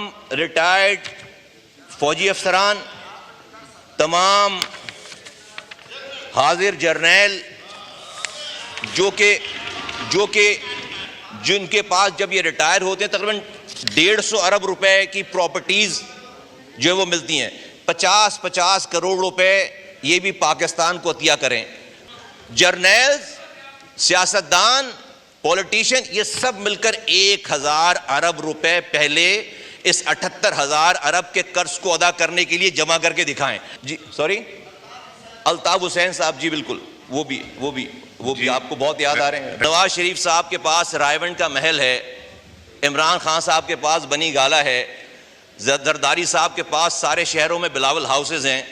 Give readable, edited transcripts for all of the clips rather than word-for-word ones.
Retired فوجی افسران، تمام حاضر جرنیل جن کے پاس جب یہ ریٹائر ہوتے ہیں تقریباً 150 ارب روپے کی پراپرٹیز جو ہے وہ ملتی ہیں. 50 کروڑ روپے یہ بھی پاکستان کو عطیہ کریں. جرنیل، سیاستدان، پولیٹیشین، یہ سب مل کر 1000 ارب روپے پہلے اس 78,000 ارب کے قرض کو ادا کرنے کے لیے جمع کر کے دکھائیں. جی سوری، الطاف حسین صاحب، جی بالکل، وہ بھی آپ کو بہت یاد آ رہے ہیں. نواز شریف صاحب کے پاس رائیونڈ کا محل ہے، عمران خان صاحب کے پاس بنی گالہ ہے، زرداری صاحب کے پاس سارے شہروں میں بلاول ہاؤسز ہیں.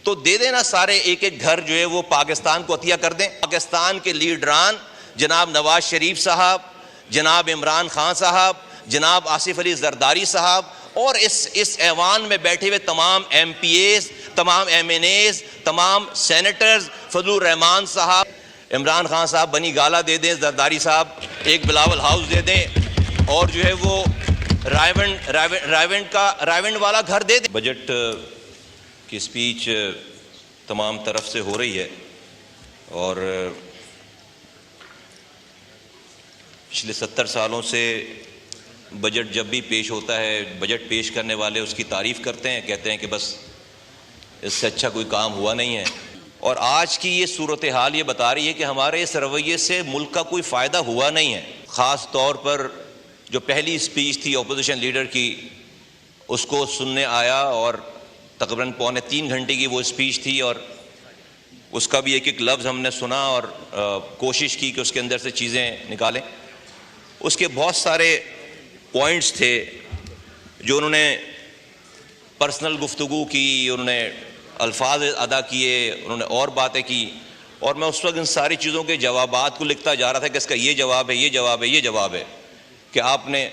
تو دے دینا سارے ایک ایک گھر جو ہے وہ پاکستان کو عطیہ کر دیں. پاکستان کے لیڈران جناب نواز شریف صاحب، جناب عمران خان صاحب، جناب آصف علی زرداری صاحب اور اس ایوان میں بیٹھے ہوئے تمام ایم پی ایز، تمام ایم این ایز، تمام سینیٹرز، فضل الرحمان صاحب، عمران خان صاحب بنی گالہ دے دیں، زرداری صاحب ایک بلاول ہاؤس دے دیں، اور جو ہے وہ رائیونڈ والا گھر دے دیں. بجٹ کی سپیچ تمام طرف سے ہو رہی ہے اور پچھلے 70 سالوں سے بجٹ جب بھی پیش ہوتا ہے، بجٹ پیش کرنے والے اس کی تعریف کرتے ہیں، کہتے ہیں کہ بس اس سے اچھا کوئی کام ہوا نہیں ہے. اور آج کی یہ صورتحال یہ بتا رہی ہے کہ ہمارے اس رویے سے ملک کا کوئی فائدہ ہوا نہیں ہے. خاص طور پر جو پہلی سپیچ تھی اپوزیشن لیڈر کی، اس کو سننے آیا اور تقریباً 3.25 گھنٹے کی وہ سپیچ تھی، اور اس کا بھی ایک ایک لفظ ہم نے سنا اور کوشش کی کہ اس کے اندر سے چیزیں نکالیں. اس کے بہت سارے پوائنٹس تھے جو انہوں نے پرسنل گفتگو کی، انہوں نے الفاظ ادا کیے، انہوں نے اور باتیں کی، اور میں اس وقت ان ساری چیزوں کے جوابات کو لکھتا جا رہا تھا کہ اس کا یہ جواب ہے، یہ جواب ہے، یہ جواب ہے کہ آپ نے.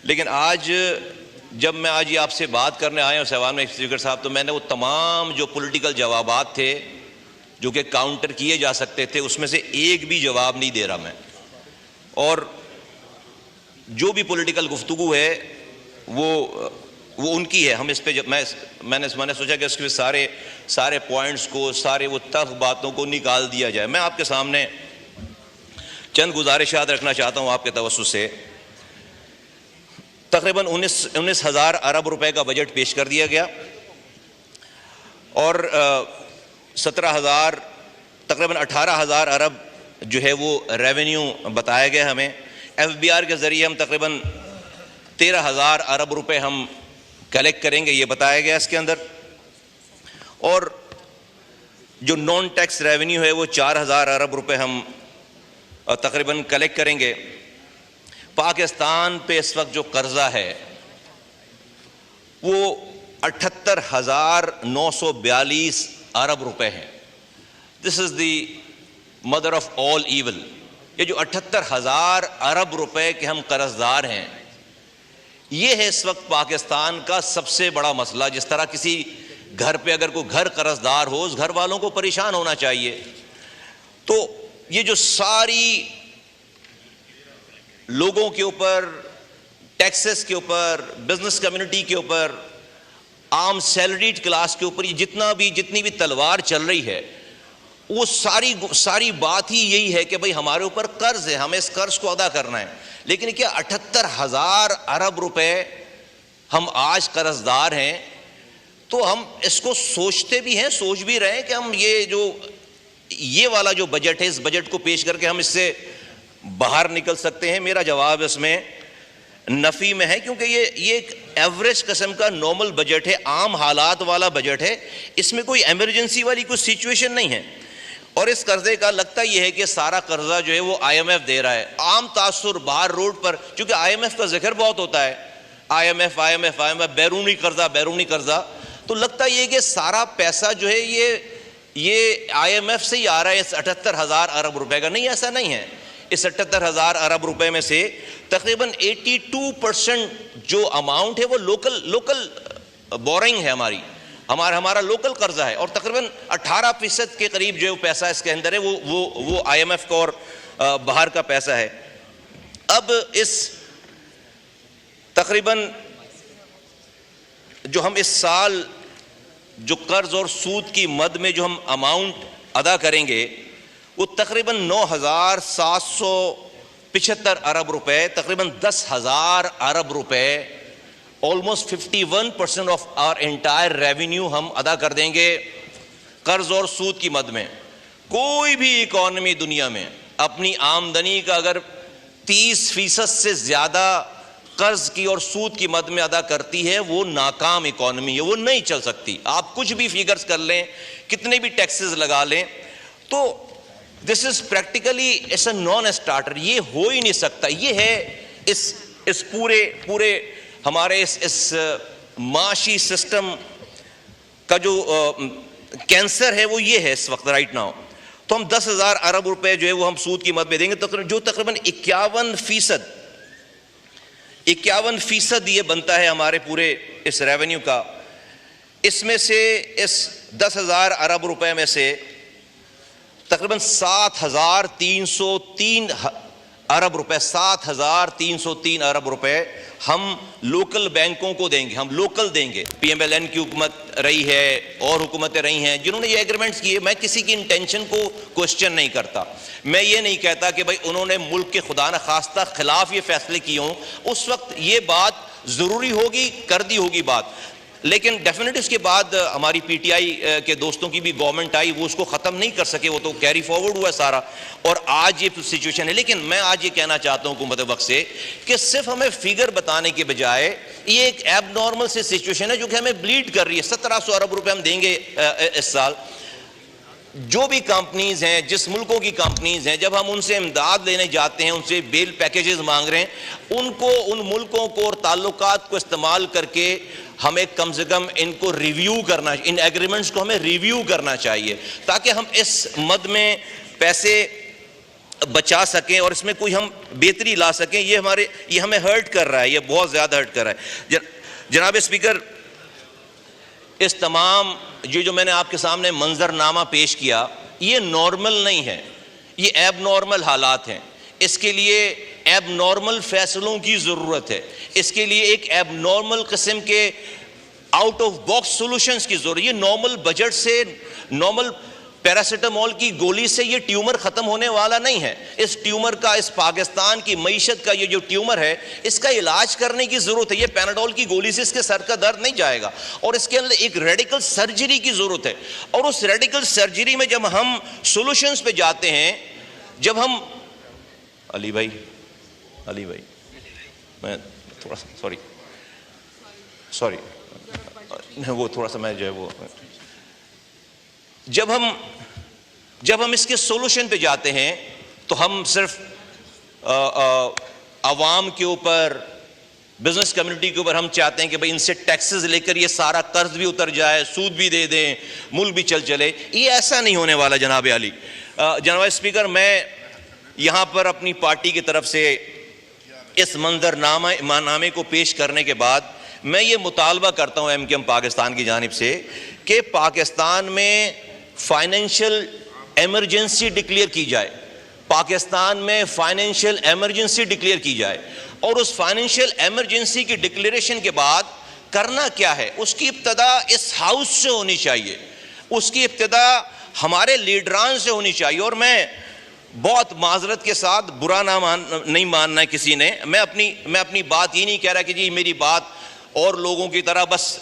لیکن آج جب میں یہ آپ سے بات کرنے آیا ہوں سیوان میں اسپیکر صاحب، تو میں نے وہ تمام جو پولیٹیکل جوابات تھے جو کہ کاؤنٹر کیے جا سکتے تھے، اس میں سے ایک بھی جواب نہیں دے رہا میں. اور جو بھی پولیٹیکل گفتگو ہے وہ ان کی ہے. ہم اس پہ میں نے سوچا کہ اس کے سارے پوائنٹس کو، سارے وہ تلخ باتوں کو نکال دیا جائے. میں آپ کے سامنے چند گزارشات رکھنا چاہتا ہوں آپ کے توسط سے. تقریباً 19,000 ارب روپے کا بجٹ پیش کر دیا گیا اور 17,000 تقریباً 18,000 ارب جو ہے وہ ریونیو بتایا گیا ہمیں. ایف بی آر کے ذریعے ہم تقریباً 13,000 ارب روپے ہم کلیکٹ کریں گے، یہ بتایا گیا اس کے اندر. اور جو نان ٹیکس ریونیو ہے وہ 4,000 ارب روپے ہم تقریباً کلیکٹ کریں گے. پاکستان پہ اس وقت جو قرضہ ہے وہ 78,942 ارب روپے ہیں. This is the mother of all evil. یہ جو 78,000 ارب روپے کے ہم قرض دار ہیں، یہ ہے اس وقت پاکستان کا سب سے بڑا مسئلہ. جس طرح کسی گھر پہ اگر کوئی گھر قرض دار ہو، اس گھر والوں کو پریشان ہونا چاہیے. تو یہ جو ساری لوگوں کے اوپر، ٹیکسز کے اوپر، بزنس کمیونٹی کے اوپر، عام سیلریڈ کلاس کے اوپر یہ جتنی بھی تلوار چل رہی ہے، وہ ساری بات ہی یہی ہے کہ بھئی ہمارے اوپر قرض ہے، ہمیں اس قرض کو ادا کرنا ہے. لیکن کیا 78,000 ارب روپے ہم آج قرض دار ہیں، تو ہم اس کو سوچتے بھی ہیں، سوچ بھی رہے ہیں کہ ہم یہ والا جو بجٹ ہے، اس بجٹ کو پیش کر کے ہم اس سے باہر نکل سکتے ہیں. میرا جواب اس میں نفی میں ہے، کیونکہ یہ ایک ایوریج قسم کا نارمل بجٹ ہے، عام حالات والا بجٹ ہے. اس میں کوئی ایمرجنسی والی کوئی سچویشن نہیں ہے. اور اس قرضے کا لگتا یہ ہے کہ سارا قرضہ جو ہے وہ آئی ایم ایف دے رہا ہے. عام تاثر باہر روڈ پر، چونکہ آئی ایم ایف کا ذکر بہت ہوتا ہے، آئی ایم ایف بیرونی قرضہ، تو لگتا یہ کہ سارا پیسہ جو ہے یہ آئی ایم ایف سے ہی آ رہا ہے اس 78,000 ارب روپے کا. نہیں، ایسا نہیں ہے. اس 78,000 ارب روپے میں سے تقریباً 82% جو اماؤنٹ ہے وہ لوکل بورنگ ہے ہمارا لوکل قرضہ ہے، اور تقریباً 18% کے قریب جو پیسہ اس کے اندر ہے وہ آئی ایم ایف کا اور باہر کا پیسہ ہے. اب اس تقریباً جو ہم اس سال جو قرض اور سود کی مد میں جو ہم اماؤنٹ ادا کریں گے وہ تقریباً 9,775 ارب روپے، تقریباً 10,000 ارب روپے، almost 51% of our entire revenue ہم ادا کر دیں گے قرض اور سود کی مد میں۔ کوئی بھی اکانومی دنیا میں اپنی آمدنی کا اگر 30% سے زیادہ قرض کی اور سود کی مد میں ادا کرتی ہے وہ ناکام اکانومی ہے، وہ نہیں چل سکتی۔ آپ کچھ بھی فیگرز کر لیں، کتنے بھی ٹیکسز لگا لیں، تو this is practically it's a non starter, یہ ہو ہی نہیں سکتا۔ یہ ہے اس پورے ہمارے اس معاشی سسٹم کا جو کینسر ہے وہ یہ ہے اس وقت رائٹ ناؤ۔ تو ہم 10,000 ارب روپے جو ہے وہ ہم سود کی مد میں دیں گے، جو تقریباً 51% یہ بنتا ہے ہمارے پورے اس ریونیو کا۔ اس میں سے اس 10,000 ارب روپے میں سے تقریباً 7,303 ارب روپے 7,303 ارب روپے ہم لوکل بینکوں کو دیں گے، ہم لوکل دیں گے۔ پی ایم ایل این کی حکومت رہی ہے اور حکومتیں رہی ہیں جنہوں نے یہ ایگریمنٹس کیے، میں کسی کی انٹینشن کو کوسچن نہیں کرتا، میں یہ نہیں کہتا کہ بھائی انہوں نے ملک کے خدا نخواستہ خلاف یہ فیصلے کیے ہوں، اس وقت یہ بات ضروری ہوگی، کر دی ہوگی بات، لیکن ڈیفینیٹلی اس کے بعد ہماری پی ٹی آئی کے دوستوں کی بھی گورنمنٹ آئی، وہ اس کو ختم نہیں کر سکے، وہ تو کیری فارورڈ ہوا سارا، اور آج یہ سچویشن ہے۔ لیکن میں آج یہ کہنا چاہتا ہوں حکومت وقت سے کہ صرف ہمیں فگر بتانے کے بجائے یہ ایک ایب نارمل سی سچویشن ہے جو کہ ہمیں بلیڈ کر رہی ہے۔ 1,700 ارب روپے ہم دیں گے اس سال۔ جو بھی کمپنیز ہیں، جس ملکوں کی کمپنیز ہیں، جب ہم ان سے امداد لینے جاتے ہیں، ان سے بیل پیکیجز مانگ رہے ہیں، ان ملکوں کو اور تعلقات کو استعمال کر کے ہمیں کم سے کم ان کو ریویو کرنا، ان ایگریمنٹس کو ہمیں ریویو کرنا چاہیے تاکہ ہم اس مد میں پیسے بچا سکیں اور اس میں کوئی ہم بہتری لا سکیں۔ یہ ہمیں ہرٹ کر رہا ہے، یہ بہت زیادہ ہرٹ کر رہا ہے۔ جناب اسپیکر، اس تمام جو میں نے آپ کے سامنے منظر نامہ پیش کیا یہ نارمل نہیں ہے، یہ ایب نارمل حالات ہیں۔ اس کے لیے ایب نارمل فیصلوں کی ضرورت ہے، اس کے لیے ایک ایب نارمل قسم کے آؤٹ آف باکس سولوشنز کی ضرورت ہے۔ یہ نارمل بجٹ سے، نارمل پیراسیٹامول کی گولی سے یہ ٹیومر ختم ہونے والا نہیں ہے۔ اس ٹیومر کا، اس پاکستان کی معیشت کا یہ جو ٹیومر ہے اس کا علاج کرنے کی ضرورت ہے۔ یہ پیناڈول کی گولی سے اس کے سر کا درد نہیں جائے گا، اور اس کے اندر ایک ریڈیکل سرجری کی ضرورت ہے، اور اس ریڈیکل سرجری میں جب ہم سولوشنز پہ جاتے ہیں، جب ہم علی بھائی میں تھوڑا سا سوری وہ تھوڑا سا میں جو ہے وہ جب ہم اس کے سولوشن پہ جاتے ہیں تو ہم صرف عوام کے اوپر، بزنس کمیونٹی کے اوپر ہم چاہتے ہیں کہ بھئی ان سے ٹیکسز لے کر یہ سارا قرض بھی اتر جائے، سود بھی دے دیں، ملک بھی چلے۔ یہ ایسا نہیں ہونے والا جناب علی۔ جناب اسپیکر، میں یہاں پر اپنی پارٹی کی طرف سے اس منظر نامے کو پیش کرنے کے بعد میں یہ مطالبہ کرتا ہوں ایم کیو ایم پاکستان کی جانب سے کہ پاکستان میں فائنینشیل ایمرجنسی ڈکلیئر کی جائے، پاکستان میں فائنینشیل ایمرجنسی ڈکلیئر کی جائے، اور اس فائنینشیل ایمرجنسی کی ڈکلیریشن کے بعد کرنا کیا ہے، اس کی ابتدا اس ہاؤس سے ہونی چاہیے، اس کی ابتدا ہمارے لیڈران سے ہونی چاہیے۔ اور میں بہت معذرت کے ساتھ، برا نہیں ماننا ہے کسی نے، میں اپنی بات یہ نہیں کہہ رہا کہ جی میری بات اور لوگوں کی طرح بس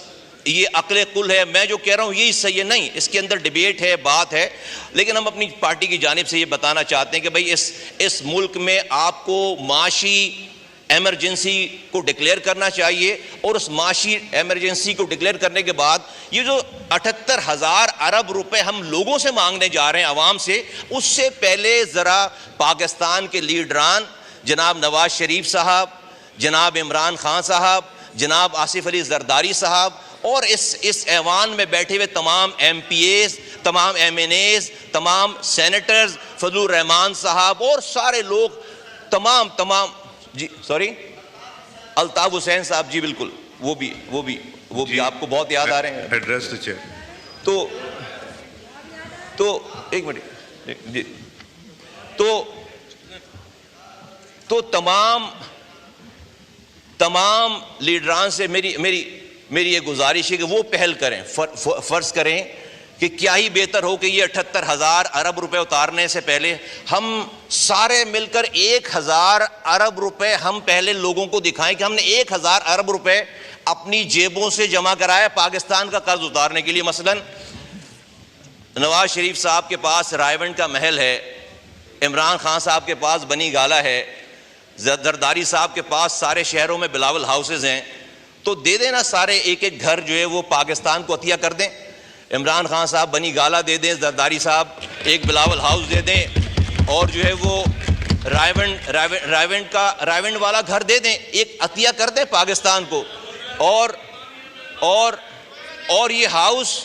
یہ عقل کل ہے، میں جو کہہ رہا ہوں یہی صحیح ہے، نہیں، اس کے اندر ڈیبیٹ ہے، بات ہے، لیکن ہم اپنی پارٹی کی جانب سے یہ بتانا چاہتے ہیں کہ بھئی اس ملک میں آپ کو معاشی ایمرجنسی کو ڈکلیئر کرنا چاہیے، اور اس معاشی ایمرجنسی کو ڈکلیئر کرنے کے بعد یہ جو 78,000 ارب روپے ہم لوگوں سے مانگنے جا رہے ہیں، عوام سے، اس سے پہلے ذرا پاکستان کے لیڈران جناب نواز شریف صاحب، جناب عمران خان صاحب، جناب آصف علی زرداری صاحب، اور اس ایوان میں بیٹھے ہوئے تمام ایم پی ایز، تمام ایم این ایز، تمام سینیٹرز، فضل الرحمان صاحب اور سارے لوگ، تمام جی سوری الطاف حسین صاحب، جی بالکل، وہ بھی آپ کو بہت یاد آ رہے ہیں۔ Address the chair. تو ایک منٹ جی، تو تمام لیڈران سے میری یہ گزارش ہے کہ وہ پہل کریں. فرض کریں کہ کیا ہی بہتر ہو کہ یہ 78,000 ارب روپے اتارنے سے پہلے ہم سارے مل کر 1,000 ارب روپے ہم پہلے لوگوں کو دکھائیں کہ ہم نے 1,000 ارب روپے اپنی جیبوں سے جمع کرایا پاکستان کا قرض اتارنے کے لیے. مثلا نواز شریف صاحب کے پاس رائیونڈ کا محل ہے, عمران خان صاحب کے پاس بنی گالا ہے, زرداری صاحب کے پاس سارے شہروں میں بلاول ہاؤسز ہیں, تو دے دینا سارے ایک ایک گھر جو ہے وہ پاکستان کو عطیہ کر دیں. عمران خان صاحب بنی گالا دے دیں, زرداری صاحب ایک بلاول ہاؤس دے دیں, اور جو ہے وہ رائیونڈ والا گھر دے دیں, ایک عطیہ کر دیں پاکستان کو. اور یہ ہاؤس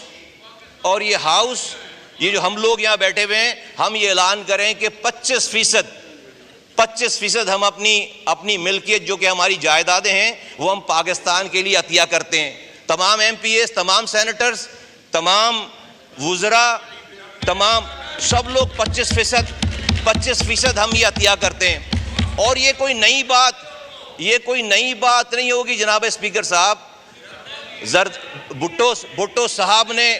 یہ جو ہم لوگ یہاں بیٹھے ہوئے ہیں, ہم یہ اعلان کریں کہ 25% ہم اپنی ملکیت جو کہ ہماری جائیدادیں ہیں وہ ہم پاکستان کے لیے عطیہ کرتے ہیں. تمام ایم پی ایز, تمام سینیٹرز, تمام وزراء, تمام سب لوگ 25% ہم یہ عطیہ کرتے ہیں. اور یہ کوئی نئی بات نہیں ہوگی جناب اسپیکر صاحب. بھٹو صاحب نے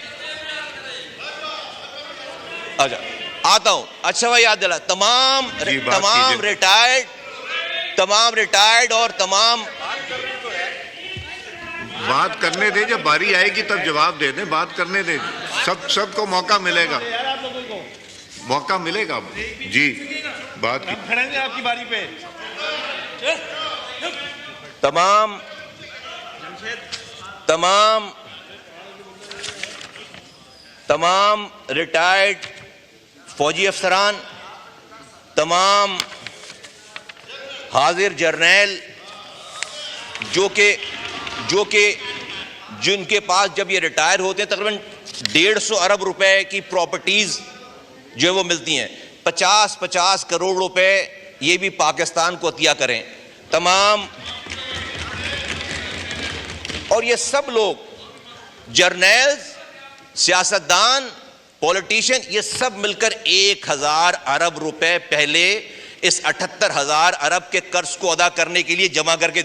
آتا ہوں, اچھا بھائی یاد دلا, تمام ریٹائرڈ اور تمام بات کرنے دیں, جب باری آئے گی تب جواب دے دیں, بات کرنے دیں, سب کو موقع ملے گا. جی بات کی کھڑے ہیں آپ کی باری پہ. تمام ریٹائرڈ فوجی افسران, تمام حاضر جرنیل جو کہ جن کے پاس جب یہ ریٹائر ہوتے ہیں تقریباً 150 ارب روپے کی پراپرٹیز جو ہے وہ ملتی ہیں, 50 کروڑ روپے یہ بھی پاکستان کو عطیہ کریں تمام. اور یہ سب لوگ جرنیلز, سیاستدان, پولیٹیشین, یہ سب مل کر 1,000 ارب روپے پہلے اس 78,000 ارب کے قرض کو ادا کرنے کے لیے جمع کر کے